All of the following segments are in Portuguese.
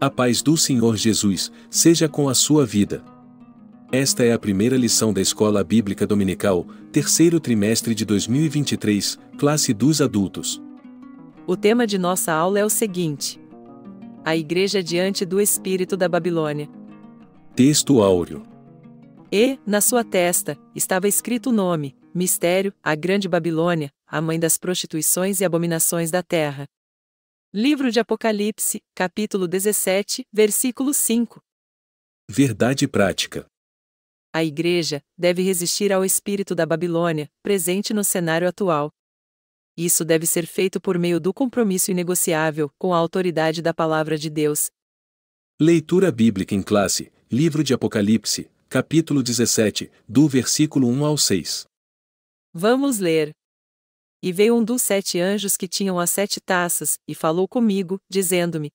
A paz do Senhor Jesus seja com a sua vida. Esta é a primeira lição da Escola Bíblica Dominical, terceiro trimestre de 2023, classe dos adultos. O tema de nossa aula é o seguinte: a Igreja diante do Espírito da Babilônia. Texto áureo. E, na sua testa, estava escrito o nome, Mistério, a Grande Babilônia, a mãe das prostituições e abominações da terra. Livro de Apocalipse, capítulo 17, versículo 5. Verdade prática. A Igreja deve resistir ao espírito da Babilônia, presente no cenário atual. Isso deve ser feito por meio do compromisso inegociável com a autoridade da Palavra de Deus. Leitura bíblica em classe, livro de Apocalipse, capítulo 17, do versículo 1 ao 6. Vamos ler. E veio um dos 7 anjos que tinham as 7 taças, e falou comigo, dizendo-me: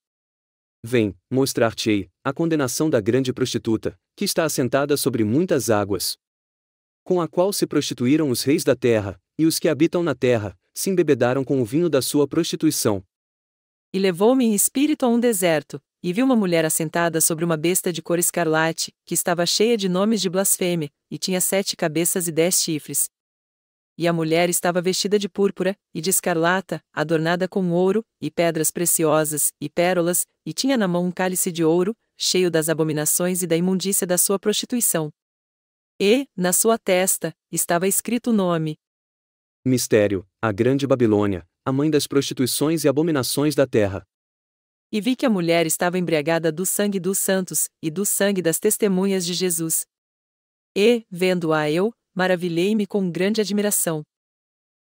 Vem, mostrar-te-ei a condenação da grande prostituta, que está assentada sobre muitas águas, com a qual se prostituíram os reis da terra, e os que habitam na terra, se embebedaram com o vinho da sua prostituição. E levou-me em espírito a um deserto, e vi uma mulher assentada sobre uma besta de cor escarlate, que estava cheia de nomes de blasfêmia, e tinha 7 cabeças e 10 chifres. E a mulher estava vestida de púrpura, e de escarlata, adornada com ouro, e pedras preciosas, e pérolas, e tinha na mão um cálice de ouro, cheio das abominações e da imundícia da sua prostituição. E, na sua testa, estava escrito o nome: Mistério, a Grande Babilônia, a mãe das prostituições e abominações da terra. E vi que a mulher estava embriagada do sangue dos santos, e do sangue das testemunhas de Jesus. E, vendo-a eu, maravilhei-me com grande admiração.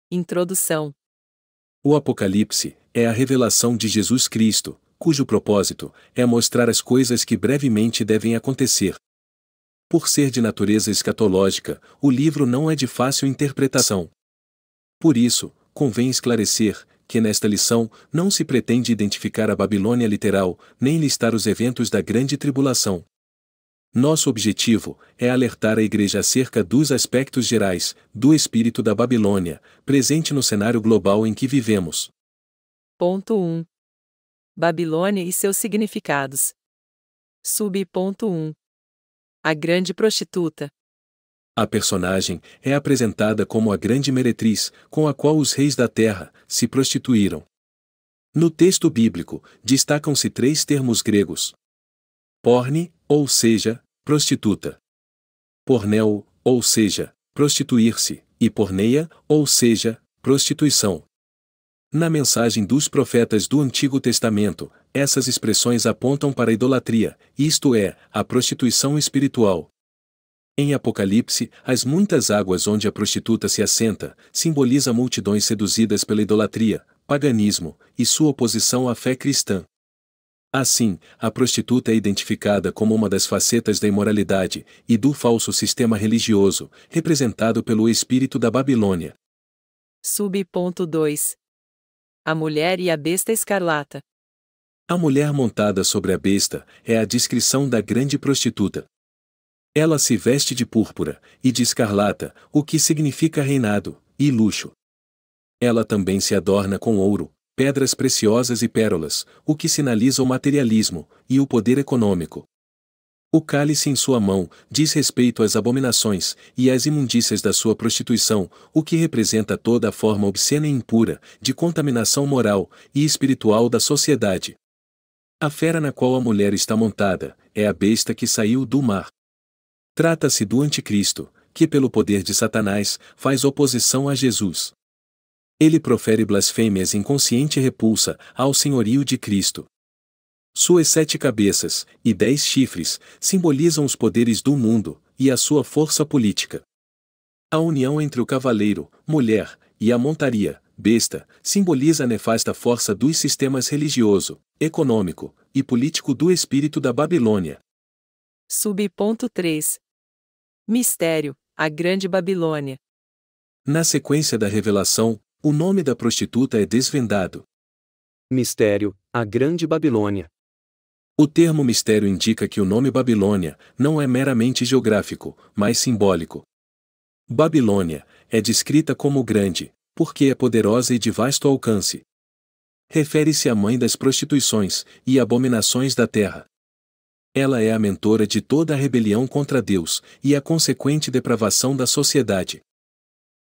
Introdução. O Apocalipse é a revelação de Jesus Cristo, cujo propósito é mostrar as coisas que brevemente devem acontecer. Por ser de natureza escatológica, o livro não é de fácil interpretação. Por isso, convém esclarecer que nesta lição não se pretende identificar a Babilônia literal, nem listar os eventos da grande tribulação. Nosso objetivo é alertar a Igreja acerca dos aspectos gerais do espírito da Babilônia, presente no cenário global em que vivemos. Ponto 1. Babilônia e seus significados. Subponto 1. A grande prostituta. A personagem é apresentada como a grande meretriz, com a qual os reis da terra se prostituíram. No texto bíblico, destacam-se 3 termos gregos: porne, ou seja, prostituta; porneo, ou seja, prostituir-se; e porneia, ou seja, prostituição. Na mensagem dos profetas do Antigo Testamento, essas expressões apontam para a idolatria, isto é, a prostituição espiritual. Em Apocalipse, as muitas águas onde a prostituta se assenta, simboliza multidões seduzidas pela idolatria, paganismo, e sua oposição à fé cristã. Assim, a prostituta é identificada como uma das facetas da imoralidade e do falso sistema religioso, representado pelo espírito da Babilônia. Subponto 2. A mulher e a besta escarlata. A mulher montada sobre a besta é a descrição da grande prostituta. Ela se veste de púrpura e de escarlata, o que significa reinado e luxo. Ela também se adorna com ouro, pedras preciosas e pérolas, o que sinaliza o materialismo e o poder econômico. O cálice em sua mão diz respeito às abominações e às imundícias da sua prostituição, o que representa toda a forma obscena e impura de contaminação moral e espiritual da sociedade. A fera na qual a mulher está montada é a besta que saiu do mar. Trata-se do Anticristo, que pelo poder de Satanás faz oposição a Jesus. Ele profere blasfêmias em consciente repulsa ao senhorio de Cristo. Suas 7 cabeças e 10 chifres simbolizam os poderes do mundo e a sua força política. A união entre o cavaleiro, mulher, e a montaria, besta, simboliza a nefasta força dos sistemas religioso, econômico e político do espírito da Babilônia. Subponto 3. Mistério, a Grande Babilônia. Na sequência da revelação, o nome da prostituta é desvendado. Mistério, a Grande Babilônia. O termo mistério indica que o nome Babilônia não é meramente geográfico, mas simbólico. Babilônia é descrita como grande, porque é poderosa e de vasto alcance. Refere-se à mãe das prostituições e abominações da terra. Ela é a mentora de toda a rebelião contra Deus e a consequente depravação da sociedade.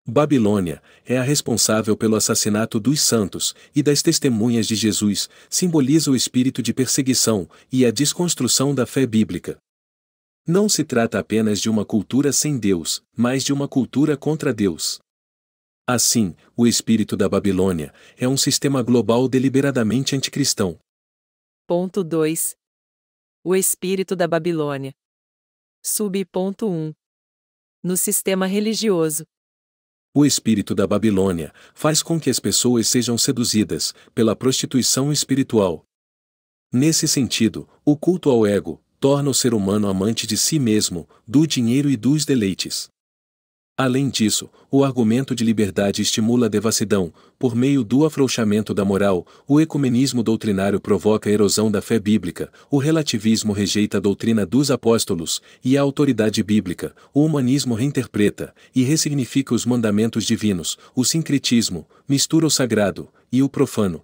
Babilônia é a responsável pelo assassinato dos santos e das testemunhas de Jesus, simboliza o espírito de perseguição e a desconstrução da fé bíblica. Não se trata apenas de uma cultura sem Deus, mas de uma cultura contra Deus. Assim, o espírito da Babilônia é um sistema global deliberadamente anticristão. Ponto 2. O espírito da Babilônia. Sub-ponto 1. No sistema religioso. O espírito da Babilônia faz com que as pessoas sejam seduzidas pela prostituição espiritual. Nesse sentido, o culto ao ego torna o ser humano amante de si mesmo, do dinheiro e dos deleites. Além disso, o argumento de liberdade estimula a devassidão, por meio do afrouxamento da moral, o ecumenismo doutrinário provoca a erosão da fé bíblica, o relativismo rejeita a doutrina dos apóstolos, e a autoridade bíblica, o humanismo reinterpreta e ressignifica os mandamentos divinos, o sincretismo mistura o sagrado e o profano.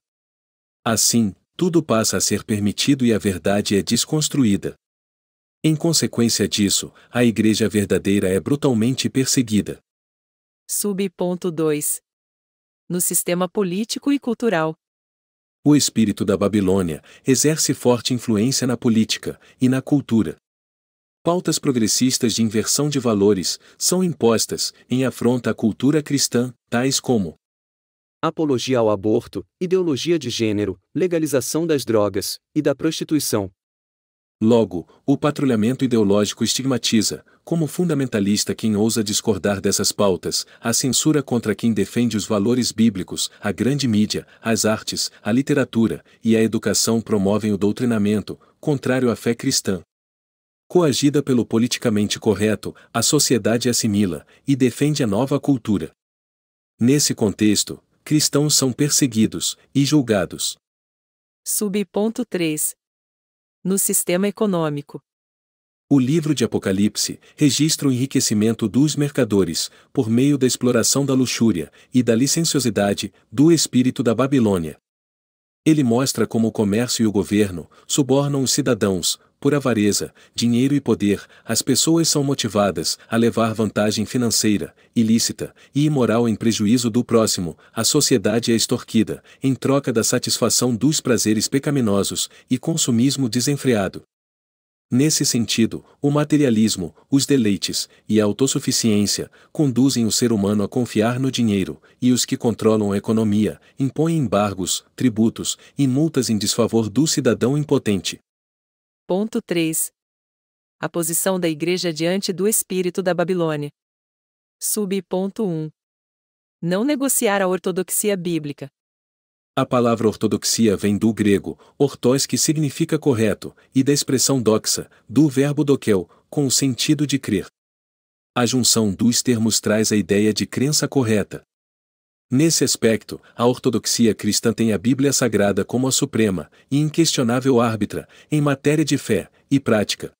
Assim, tudo passa a ser permitido e a verdade é desconstruída. Em consequência disso, a igreja verdadeira é brutalmente perseguida. Sub-ponto 2. No sistema político e cultural. O espírito da Babilônia exerce forte influência na política e na cultura. Pautas progressistas de inversão de valores são impostas em afronta à cultura cristã, tais como apologia ao aborto, ideologia de gênero, legalização das drogas e da prostituição. Logo, o patrulhamento ideológico estigmatiza, como fundamentalista quem ousa discordar dessas pautas, a censura contra quem defende os valores bíblicos, a grande mídia, as artes, a literatura e a educação promovem o doutrinamento, contrário à fé cristã. Coagida pelo politicamente correto, a sociedade assimila e defende a nova cultura. Nesse contexto, cristãos são perseguidos e julgados. Sub-ponto 3. No sistema econômico. O livro de Apocalipse registra o enriquecimento dos mercadores, por meio da exploração da luxúria e da licenciosidade do espírito da Babilônia. Ele mostra como o comércio e o governo subornam os cidadãos, por avareza, dinheiro e poder, as pessoas são motivadas a levar vantagem financeira, ilícita e imoral em prejuízo do próximo, a sociedade é extorquida, em troca da satisfação dos prazeres pecaminosos e consumismo desenfreado. Nesse sentido, o materialismo, os deleites e a autossuficiência conduzem o ser humano a confiar no dinheiro, e os que controlam a economia impõem embargos, tributos e multas em desfavor do cidadão impotente. Ponto 3. A posição da Igreja diante do espírito da Babilônia. Sub-ponto 1. Não negociar a ortodoxia bíblica. A palavra ortodoxia vem do grego, ortos, que significa correto, e da expressão doxa, do verbo dokel, com o sentido de crer. A junção dos termos traz a ideia de crença correta. Nesse aspecto, a ortodoxia cristã tem a Bíblia Sagrada como a suprema e inquestionável árbitra em matéria de fé e prática.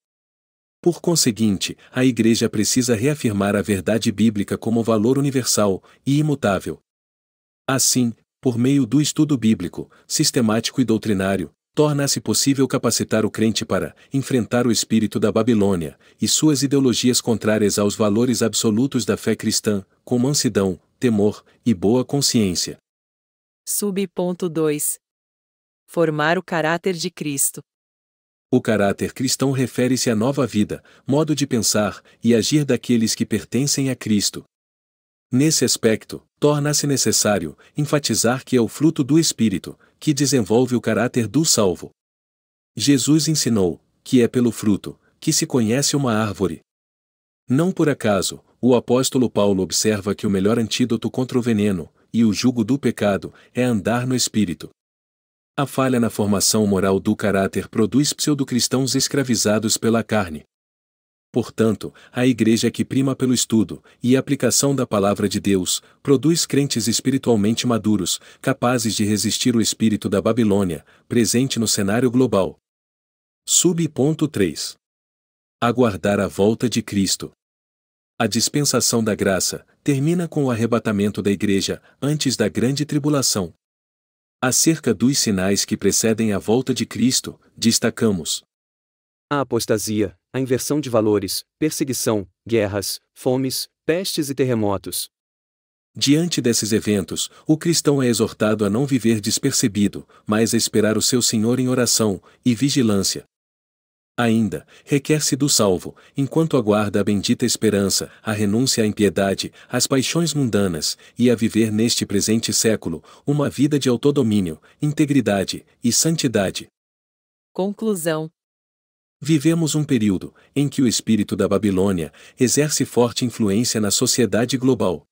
Por conseguinte, a Igreja precisa reafirmar a verdade bíblica como valor universal e imutável. Assim, por meio do estudo bíblico, sistemático e doutrinário, torna-se possível capacitar o crente para enfrentar o espírito da Babilônia e suas ideologias contrárias aos valores absolutos da fé cristã, com mansidão, temor e boa consciência. Sub-ponto 2. Formar o caráter de Cristo. O caráter cristão refere-se à nova vida, modo de pensar e agir daqueles que pertencem a Cristo. Nesse aspecto, torna-se necessário enfatizar que é o fruto do Espírito que desenvolve o caráter do salvo. Jesus ensinou que é pelo fruto que se conhece uma árvore. Não por acaso, o apóstolo Paulo observa que o melhor antídoto contra o veneno e o jugo do pecado é andar no Espírito. A falha na formação moral do caráter produz pseudo-cristãos escravizados pela carne. Portanto, a Igreja que prima pelo estudo e aplicação da Palavra de Deus, produz crentes espiritualmente maduros, capazes de resistir ao espírito da Babilônia, presente no cenário global. Sub-ponto 3. Aguardar a volta de Cristo. A dispensação da graça termina com o arrebatamento da Igreja antes da grande tribulação. Acerca dos sinais que precedem a volta de Cristo, destacamos a apostasia, a inversão de valores, perseguição, guerras, fomes, pestes e terremotos. Diante desses eventos, o cristão é exortado a não viver despercebido, mas a esperar o seu Senhor em oração e vigilância. Ainda, requer-se do salvo, enquanto aguarda a bendita esperança, a renúncia à impiedade, às paixões mundanas, e a viver neste presente século, uma vida de autodomínio, integridade e santidade. Conclusão. Vivemos um período em que o espírito da Babilônia exerce forte influência na sociedade global.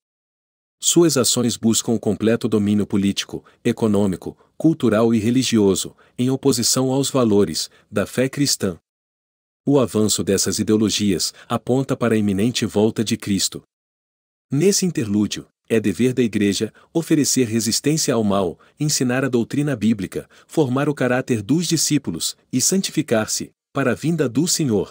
Suas ações buscam o completo domínio político, econômico, cultural e religioso, em oposição aos valores da fé cristã. O avanço dessas ideologias aponta para a iminente volta de Cristo. Nesse interlúdio, é dever da Igreja oferecer resistência ao mal, ensinar a doutrina bíblica, formar o caráter dos discípulos e santificar-se para a vinda do Senhor.